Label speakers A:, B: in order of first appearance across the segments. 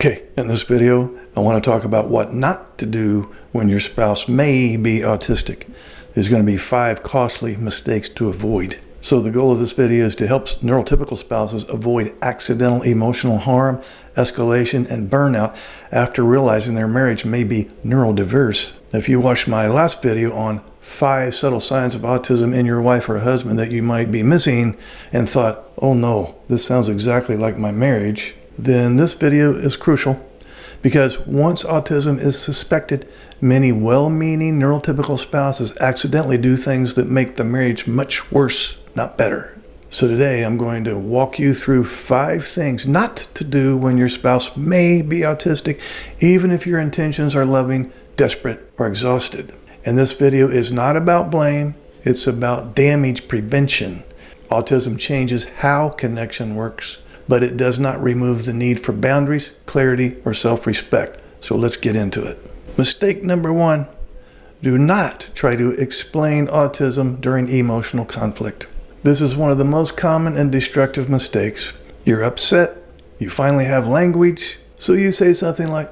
A: Okay, in this video, I want to talk about what not to do when your spouse may be autistic. There's going to be 5 costly mistakes to avoid. So the goal of this video is to help neurotypical spouses avoid accidental emotional harm, escalation, and burnout after realizing their marriage may be neurodiverse. If you watched my last video on 5 subtle signs of autism in your wife or husband that you might be missing and thought, oh no, this sounds exactly like my marriage, then this video is crucial, because once autism is suspected, many well-meaning neurotypical spouses accidentally do things that make the marriage much worse, not better. So today I'm going to walk you through 5 things not to do when your spouse may be autistic, even if your intentions are loving, desperate, or exhausted. And this video is not about blame, it's about damage prevention. Autism changes how connection works, but it does not remove the need for boundaries, clarity, or self-respect. So let's get into it. Mistake number 1, do not try to explain autism during emotional conflict. This is one of the most common and destructive mistakes. You're upset, you finally have language, so you say something like,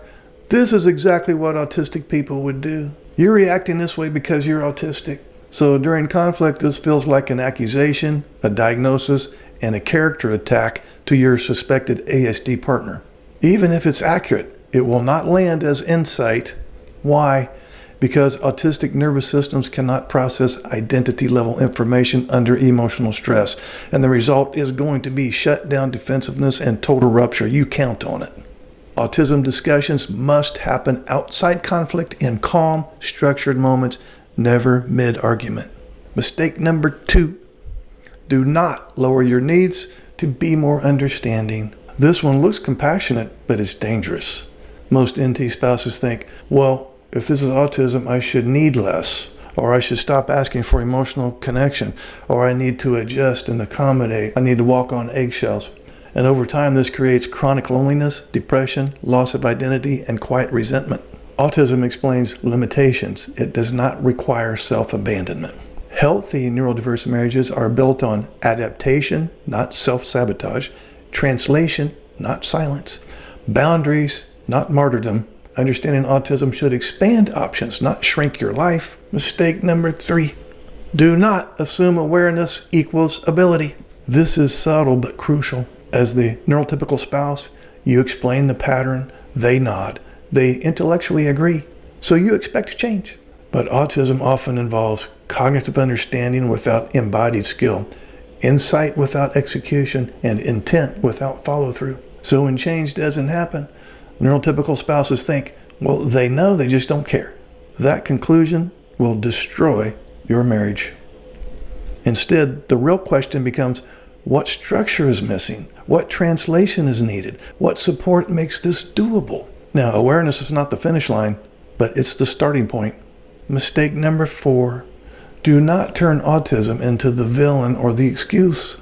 A: "This is exactly what autistic people would do. You're reacting this way because you're autistic." So during conflict, this feels like an accusation, a diagnosis, and a character attack to your suspected ASD partner. Even if it's accurate, it will not land as insight. Why? Because autistic nervous systems cannot process identity-level information under emotional stress, and the result is going to be shut-down defensiveness and total rupture. You count on it. Autism discussions must happen outside conflict in calm, structured moments, never mid-argument. Mistake number 2. Do not lower your needs to be more understanding. This one looks compassionate, but it's dangerous. Most NT spouses think, well, if this is autism, I should need less, or I should stop asking for emotional connection, or I need to adjust and accommodate. I need to walk on eggshells. And over time, this creates chronic loneliness, depression, loss of identity, and quiet resentment. Autism explains limitations. It does not require self-abandonment. Healthy neurodiverse marriages are built on adaptation, not self-sabotage, translation, not silence, boundaries, not martyrdom. Understanding autism should expand options, not shrink your life. Mistake number 3, do not assume awareness equals ability. This is subtle but crucial. As the neurotypical spouse, you explain the pattern, they nod, they intellectually agree, so you expect change. But autism often involves cognitive understanding without embodied skill, insight without execution, and intent without follow-through. So when change doesn't happen, neurotypical spouses think, well, they know, they just don't care. That conclusion will destroy your marriage. Instead, the real question becomes, what structure is missing? What translation is needed? What support makes this doable? Now, awareness is not the finish line, but it's the starting point. Mistake number 4, do not turn autism into the villain or the excuse.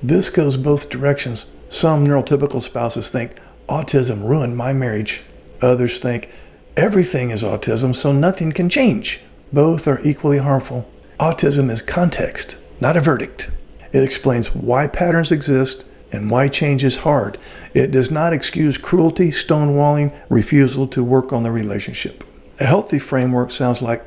A: This goes both directions. Some neurotypical spouses think, autism ruined my marriage. Others think, everything is autism, so nothing can change. Both are equally harmful. Autism is context, not a verdict. It explains why patterns exist and why change is hard. It does not excuse cruelty, stonewalling, refusal to work on the relationship. A healthy framework sounds like,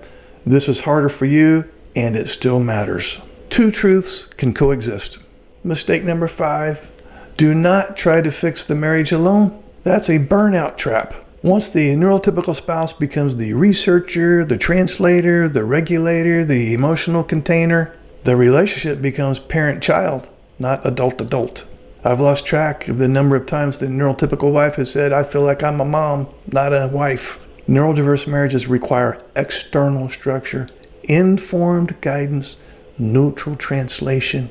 A: this is harder for you, and it still matters. 2 truths can coexist. Mistake number 5, do not try to fix the marriage alone. That's a burnout trap. Once the neurotypical spouse becomes the researcher, the translator, the regulator, the emotional container, the relationship becomes parent-child, not adult-adult. I've lost track of the number of times the neurotypical wife has said, I feel like I'm a mom, not a wife. Neurodiverse marriages require external structure, informed guidance, neutral translation.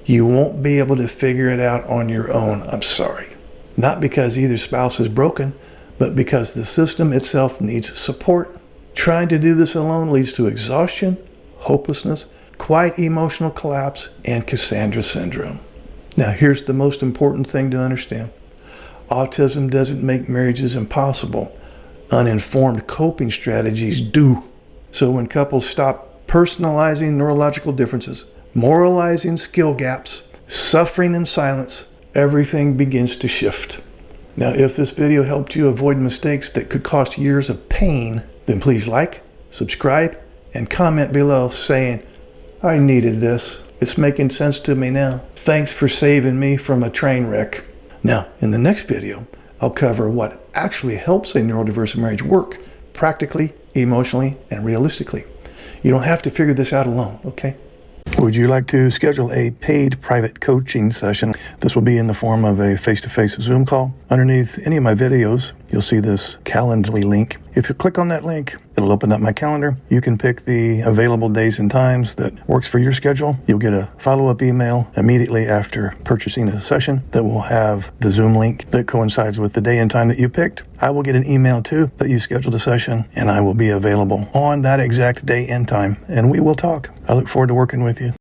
A: You won't be able to figure it out on your own, I'm sorry. Not because either spouse is broken, but because the system itself needs support. Trying to do this alone leads to exhaustion, hopelessness, quiet emotional collapse, and Cassandra syndrome. Now, here's the most important thing to understand. Autism doesn't make marriages impossible. Uninformed coping strategies do. So when couples stop personalizing neurological differences, moralizing skill gaps, suffering in silence, everything begins to shift. Now, if this video helped you avoid mistakes that could cost years of pain, then please like, subscribe, and comment below saying, I needed this. It's making sense to me now. Thanks for saving me from a train wreck. Now, in the next video, I'll cover what actually helps a neurodiverse marriage work practically, emotionally, and realistically. You don't have to figure this out alone, okay? Would you like to schedule a paid private coaching session? This will be in the form of a face-to-face Zoom call. Underneath any of my videos, you'll see this Calendly link. If you click on that link, it'll open up my calendar. You can pick the available days and times that works for your schedule. You'll get a follow-up email immediately after purchasing a session that will have the Zoom link that coincides with the day and time that you picked. I will get an email too that you scheduled a session, and I will be available on that exact day and time, and we will talk. I look forward to working with you.